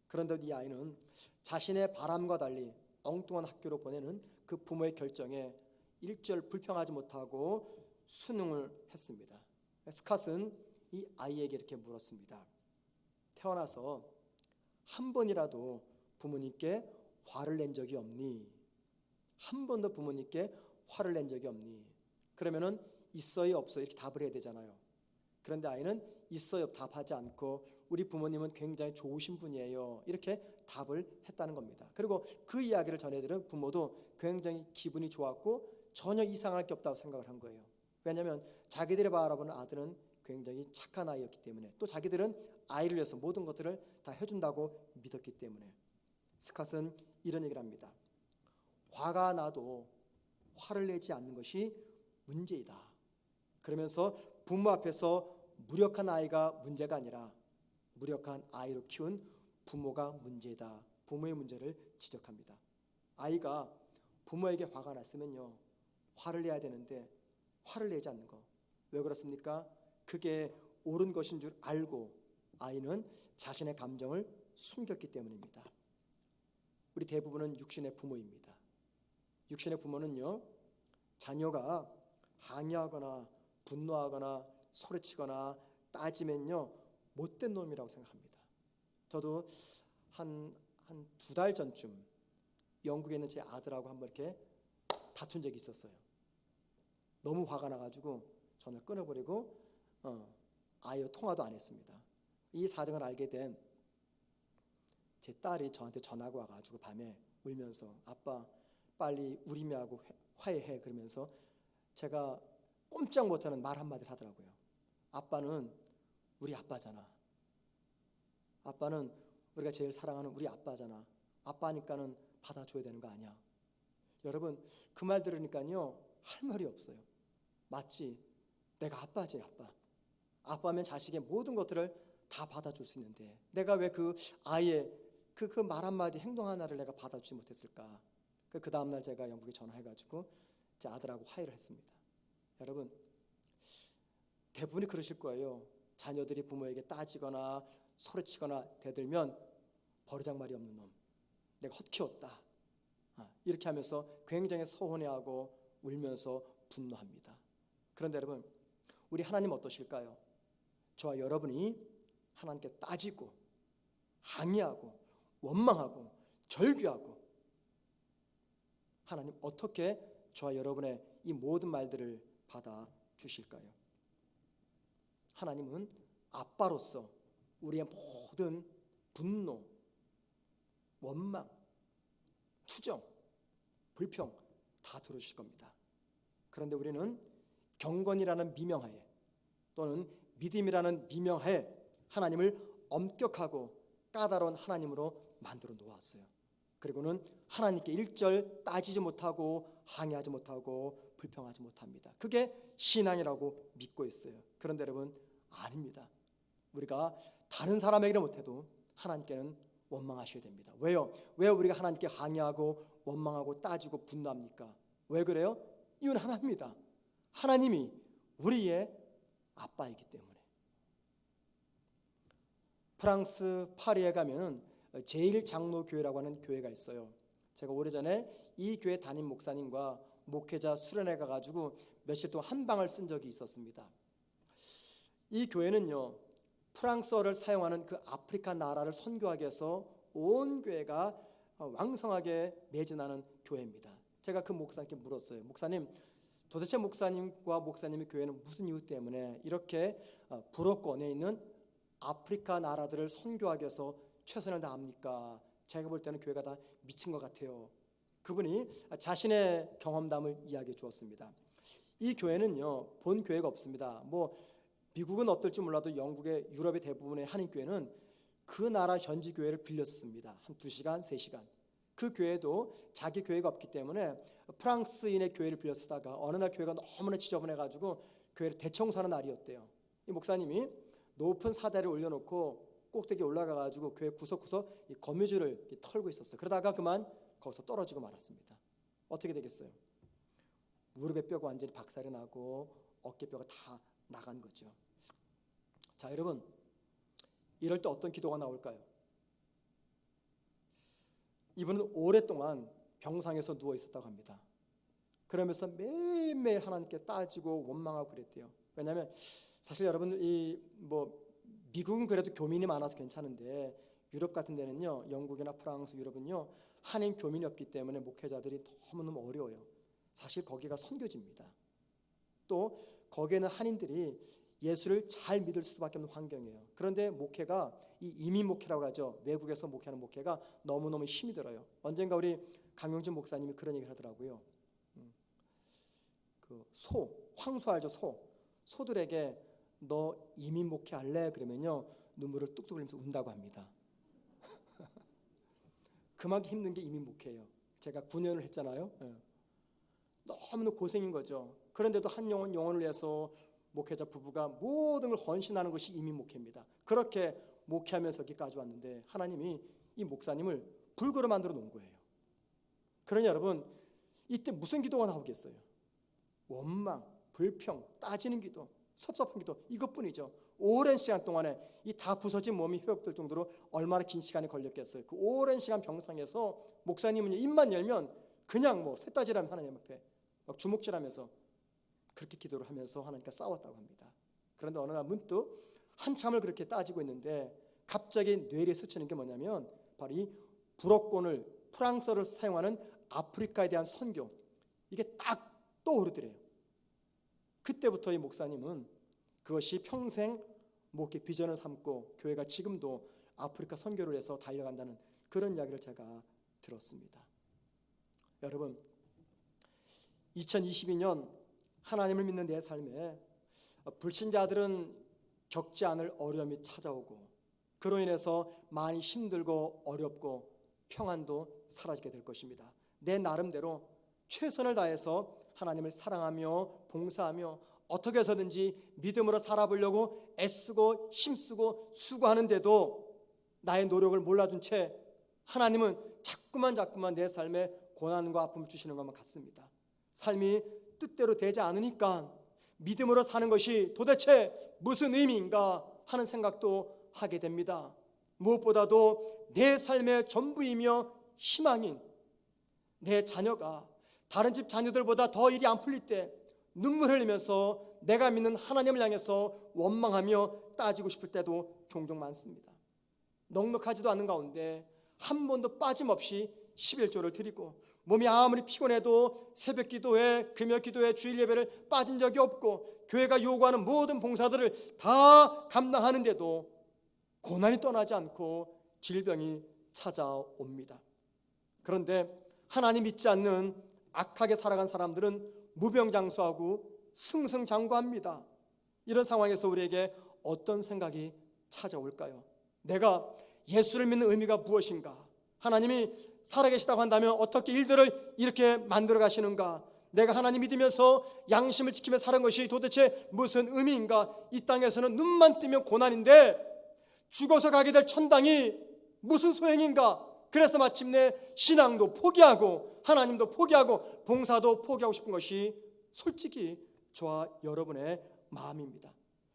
그런데 이 아이는 자신의 바람과 달리 엉뚱한 학교로 보내는 그 부모의 결정에 일절 불평하지 못하고 순응을 했습니다. 스캇은 이 아이에게 이렇게 물었습니다. 태어나서 한 번이라도 부모님께 화를 낸 적이 없니? 한 번도 부모님께 화를 낸 적이 없니? 그러면은 있어요 없어요 이렇게 답을 해야 되잖아요. 그런데 아이는 있어요 답하지 않고 우리 부모님은 굉장히 좋으신 분이에요 이렇게 답을 했다는 겁니다. 그리고 그 이야기를 전해들은 부모도 굉장히 기분이 좋았고 전혀 이상할 게 없다고 생각을 한 거예요. 왜냐하면 자기들이 바라보는 아들은 굉장히 착한 아이였기 때문에, 또 자기들은 아이를 위해서 모든 것들을 다 해준다고 믿었기 때문에. 스캇은 이런 얘기를 합니다. 화가 나도 화를 내지 않는 것이 문제이다. 그러면서 부모 앞에서 무력한 아이가 문제가 아니라 무력한 아이로 키운 부모가 문제다. 부모의 문제를 지적합니다. 아이가 부모에게 화가 났으면요, 화를 내야 되는데 화를 내지 않는 거. 왜 그렇습니까? 그게 옳은 것인 줄 알고 아이는 자신의 감정을 숨겼기 때문입니다. 우리 대부분은 육신의 부모입니다. 육신의 부모는요, 자녀가 항의하거나 분노하거나 소리치거나 따지면요, 못된 놈이라고 생각합니다. 저도 한 2달 전쯤 영국에 있는 제 아들하고 한번 이렇게 다툰 적이 있었어요. 너무 화가 나가지고 전화를 끊어버리고 아이와 통화도 안 했습니다. 이 사정을 알게 된 제 딸이 저한테 전화가 와가지고 밤에 울면서 아빠 빨리 우리미하고 화해해 그러면서 제가 꼼짝 못하는 말 한마디를 하더라고요. 아빠는 우리 아빠잖아. 아빠는 우리가 제일 사랑하는 우리 아빠잖아. 아빠니까는 받아줘야 되는 거 아니야. 여러분 그 말 들으니까요 할 말이 없어요. 맞지? 내가 아빠지 아빠. 아빠면 자식의 모든 것들을 다 받아줄 수 있는데 내가 왜 그 아이의 그 말 한마디 행동 하나를 내가 받아주지 못했을까. 그 다음날 제가 영국에 전화해가지고 제 아들하고 화해를 했습니다. 여러분 대부분이 그러실 거예요. 자녀들이 부모에게 따지거나 소리치거나 대들면 버르장말이 없는 놈, 내가 헛키웠다, 이렇게 하면서 굉장히 서운해하고 울면서 분노합니다. 그런데 여러분 우리 하나님 어떠실까요? 저와 여러분이 하나님께 따지고 항의하고 원망하고 절규하고 하나님 어떻게 저와 여러분의 이 모든 말들을 받아주실까요? 하나님은 아빠로서 우리의 모든 분노, 원망, 투정, 불평 다 들어주실 겁니다. 그런데 우리는 경건이라는 미명하에 또는 믿음이라는 미명하에 하나님을 엄격하고 까다로운 하나님으로 만들어 놓았어요. 그리고는 하나님께 일절 따지지 못하고 항의하지 못하고 불평하지 못합니다. 그게 신앙이라고 믿고 있어요. 그런데 여러분 아닙니다. 우리가 다른 사람에게는 못해도 하나님께는 원망하셔야 됩니다. 왜요? 왜 우리가 하나님께 항의하고 원망하고 따지고 분노합니까? 왜 그래요? 이유는 하나입니다. 하나님이 우리의 아빠이기 때문에. 프랑스 파리에 가면 제1장로교회라고 하는 교회가 있어요. 제가 오래전에 이 교회 담임 목사님과 목회자 수련회 가가지고 며칠 동안 한 방을 쓴 적이 있었습니다. 이 교회는요, 프랑스어를 사용하는 그 아프리카 나라를 선교하기 위해서 온 교회가 왕성하게 매진하는 교회입니다. 제가 그 목사님께 물었어요. 목사님, 도대체 목사님과 목사님의 교회는 무슨 이유 때문에 이렇게 불어권에 있는 아프리카 나라들을 선교하기 위해서 최선을 다합니까? 제가 볼 때는 교회가 다 미친 것 같아요. 그분이 자신의 경험담을 이야기해 주었습니다. 이 교회는요, 본 교회가 없습니다. 미국은 어떨지 몰라도 영국의 유럽의 대부분의 한인교회는 그 나라 현지 교회를 빌렸습니다. 한 2시간, 3시간. 그 교회도 자기 교회가 없기 때문에 프랑스인의 교회를 빌려 쓰다가 어느 날 교회가 너무나 지저분해가지고 교회를 대청소하는 날이었대요. 이 목사님이 높은 사다리를 올려놓고 꼭대기에 올라가가지고 교회 구석구석 이 거미줄을 털고 있었어요. 그러다가 그만 거기서 떨어지고 말았습니다. 어떻게 되겠어요? 무릎의 뼈가 완전히 박살이 나고 어깨뼈가 다 나간 거죠. 자, 여러분, 이럴 때 어떤 기도가 나올까요? 이분은 오랫동안 병상에서 누워 있었다고 합니다. 그러면서 매일매일 하나님께 따지고 원망하고 그랬대요. 왜냐하면 사실 여러분 미국은 그래도 교민이 많아서 괜찮은데 유럽 같은 데는요, 영국이나 프랑스, 유럽은요 한인 교민이 없기 때문에 목회자들이 너무너무 어려워요. 사실 거기가 선교지입니다. 또 거기에는 한인들이 예수를 잘 믿을 수밖에 없는 환경이에요. 그런데 목회가 이 이민 목회라고 하죠. 외국에서 목회하는 목회가 너무너무 힘이 들어요. 언젠가 우리 강용준 목사님이 그런 얘기를 하더라고요. 그 황소 알죠? 소들에게 너 이민 목회할래? 그러면요 눈물을 뚝뚝 흘리면서 운다고 합니다. 그만큼 힘든 게 이민 목회예요. 제가 9년을 했잖아요. 너무너무 고생인 거죠. 그런데도 한 영혼을 위해서 목회자 부부가 모든 걸 헌신하는 것이 이민 목회입니다. 그렇게 목회하면서 여기까지 왔는데 하나님이 이 목사님을 불구로 만들어 놓은 거예요. 그러니 여러분, 이때 무슨 기도가 나오겠어요? 원망, 불평, 따지는 기도, 섭섭한 기도, 이것뿐이죠. 오랜 시간 동안에 이 다 부서진 몸이 회복될 정도로 얼마나 긴 시간이 걸렸겠어요. 그 오랜 시간 병상에서 목사님은 입만 열면 그냥 쇳따지라면 하나님 앞에 막 주먹질하면서 그렇게 기도를 하면서 하나님과 싸웠다고 합니다. 그런데 어느 날 문득 한참을 그렇게 따지고 있는데 갑자기 뇌리에 스치는 게 뭐냐면 바로 이 불어권을 프랑스어를 사용하는 아프리카에 대한 선교, 이게 딱 떠오르더래요. 그때부터 이 목사님은 그것이 평생 목회 비전을 삼고 교회가 지금도 아프리카 선교를 해서 달려간다는 그런 이야기를 제가 들었습니다. 여러분, 2022년 하나님을 믿는 내 삶에 불신자들은 겪지 않을 어려움이 찾아오고 그로 인해서 많이 힘들고 어렵고 평안도 사라지게 될 것입니다. 내 나름대로 최선을 다해서 하나님을 사랑하며 봉사하며 어떻게 해서든지 믿음으로 살아보려고 애쓰고 힘쓰고 수고하는데도 나의 노력을 몰라준 채 하나님은 자꾸만 내 삶에 고난과 아픔을 주시는 것만 같습니다. 삶이 뜻대로 되지 않으니까 믿음으로 사는 것이 도대체 무슨 의미인가 하는 생각도 하게 됩니다. 무엇보다도 내 삶의 전부이며 희망인 내 자녀가 다른 집 자녀들보다 더 일이 안 풀릴 때 눈물 흘리면서 내가 믿는 하나님을 향해서 원망하며 따지고 싶을 때도 종종 많습니다. 넉넉하지도 않은 가운데 한 번도 빠짐없이 11조를 드리고 몸이 아무리 피곤해도 새벽 기도회, 금요 기도회, 주일 예배를 빠진 적이 없고 교회가 요구하는 모든 봉사들을 다 감당하는데도 고난이 떠나지 않고 질병이 찾아옵니다. 그런데 하나님 믿지 않는 악하게 살아간 사람들은 무병장수하고 승승장구합니다. 이런 상황에서 우리에게 어떤 생각이 찾아올까요? 내가 예수를 믿는 의미가 무엇인가? 하나님이 살아계시다고 한다면 어떻게 일들을 이렇게 만들어 가시는가? 내가 하나님 믿으면서 양심을 지키며 사는 것이 도대체 무슨 의미인가? 이 땅에서는 눈만 뜨면 고난인데 죽어서 가게 될 천당이 무슨 소용인가? 그래서 마침내 신앙도 포기하고 하나님도 포기하고 봉사도 포기하고 싶은 것이 솔직히 저와 여러분의 마음입니다.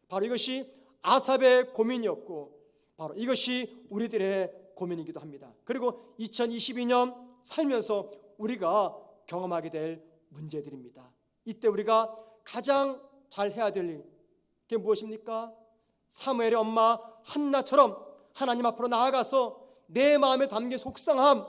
바로 이것이 아삽의 고민이었고 바로 이것이 우리들의 고민이기도 합니다. 그리고 2022년 살면서 우리가 경험하게 될 문제들입니다. 이때 우리가 가장 잘 해야 될 게 무엇입니까? 사무엘의 엄마 한나처럼 하나님 앞으로 나아가서 내 마음에 담긴 속상함,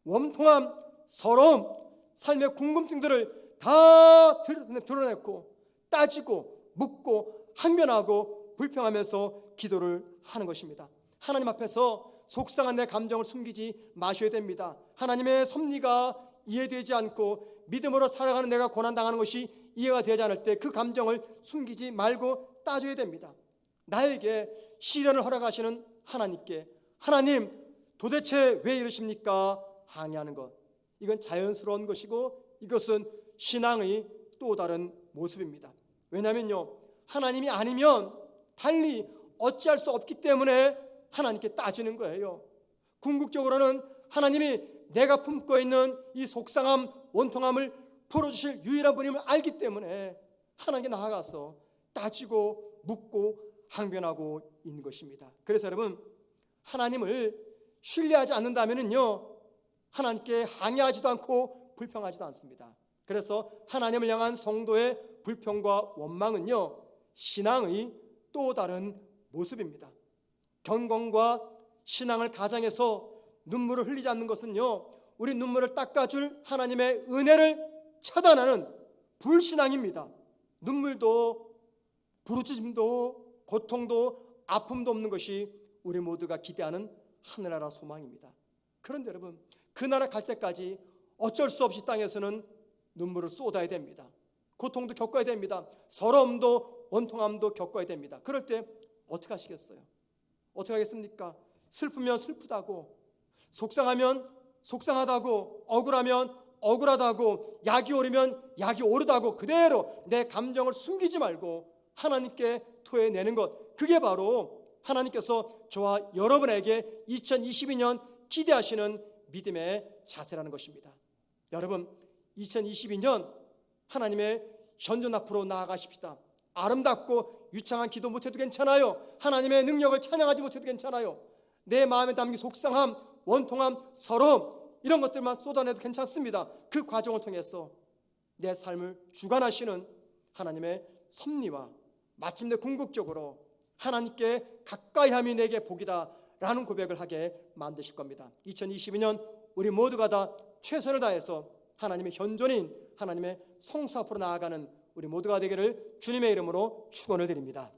원통함, 서러움, 삶의 궁금증들을 다 드러냈고 따지고 묻고 항변하고 불평하면서 기도를 하는 것입니다. 하나님 앞에서 속상한 내 감정을 숨기지 마셔야 됩니다. 하나님의 섭리가 이해되지 않고 믿음으로 살아가는 내가 고난당하는 것이 이해가 되지 않을 때 그 감정을 숨기지 말고 따져야 됩니다. 나에게 시련을 허락하시는 하나님께 하나님 도대체 왜 이러십니까? 항의하는 것, 이건 자연스러운 것이고 이것은 신앙의 또 다른 모습입니다. 왜냐하면요, 하나님이 아니면 달리 어찌할 수 없기 때문에 하나님께 따지는 거예요. 궁극적으로는 하나님이 내가 품고 있는 이 속상함, 원통함을 풀어주실 유일한 분임을 알기 때문에 하나님께 나아가서 따지고 묻고 항변하고 있는 것입니다. 그래서 여러분, 하나님을 신뢰하지 않는다면요, 하나님께 항의하지도 않고 불평하지도 않습니다. 그래서 하나님을 향한 성도의 불평과 원망은요, 신앙의 또 다른 모습입니다. 경건과 신앙을 가장해서 눈물을 흘리지 않는 것은요, 우리 눈물을 닦아줄 하나님의 은혜를 차단하는 불신앙입니다. 눈물도 부르짖음도 고통도 아픔도 없는 것이 우리 모두가 기대하는 하늘나라 소망입니다. 그런데 여러분, 그 나라 갈 때까지 어쩔 수 없이 땅에서는 눈물을 쏟아야 됩니다. 고통도 겪어야 됩니다. 서러움도 원통함도 겪어야 됩니다. 그럴 때 어떻게 하시겠어요? 어떻게 하겠습니까? 슬프면 슬프다고, 속상하면 속상하다고, 억울하면 억울하다고, 약이 오르면 약이 오르다고 그대로 내 감정을 숨기지 말고 하나님께 토해내는 것, 그게 바로 하나님께서 저와 여러분에게 2022년 기대하시는 믿음의 자세라는 것입니다. 여러분, 2022년 하나님의 현존 앞으로 나아가십시다. 아름답고 유창한 기도 못해도 괜찮아요. 하나님의 능력을 찬양하지 못해도 괜찮아요. 내 마음에 담긴 속상함, 원통함, 서러움, 이런 것들만 쏟아내도 괜찮습니다. 그 과정을 통해서 내 삶을 주관하시는 하나님의 섭리와 마침내 궁극적으로 하나님께 가까이함이 내게 복이다 라는 고백을 하게 만드실 겁니다. 2022년 우리 모두가 다 최선을 다해서 하나님의 현존인 하나님의 성수 앞으로 나아가는 우리 모두가 되기를 주님의 이름으로 축원을 드립니다.